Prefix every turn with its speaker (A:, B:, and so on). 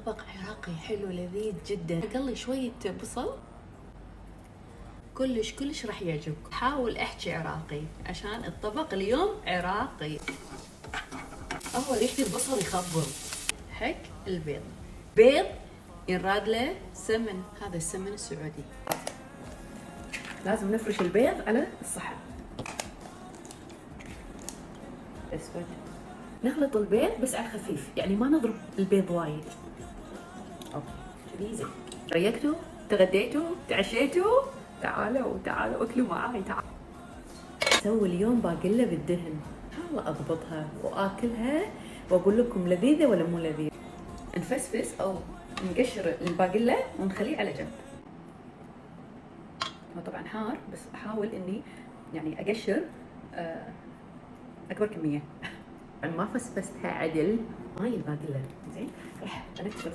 A: طبق عراقي حلو لذيذ جدا. اقلي شوية بصل، كلش راح يعجبكم. حاول احكي عراقي عشان الطبق اليوم عراقي. اول ريحة البصل يخبل. حق البيض، بيض ينراد له سمن، هذا السمن السعودي. لازم نفرش البيض على الصحن. اسود. نخلط البيض بس على خفيف، يعني ما نضرب البيض وايد. اوكي، زين. ريقتوا؟ تغديتوا؟ تعشيتوا؟ تعالوا اكلوا معاي. تعالوا. اسوي اليوم باقلة بالدهن. والله اضبطها واكلها واقول لكم لذيذة ولا مو لذيذة. نفسفس او نقشر الباقلة ونخليه على جنب. هو طبعا حار بس احاول اني يعني اقشر اكبر كمية. ما فسفستها عدل. هاي الباقلة. زين، راح انكتب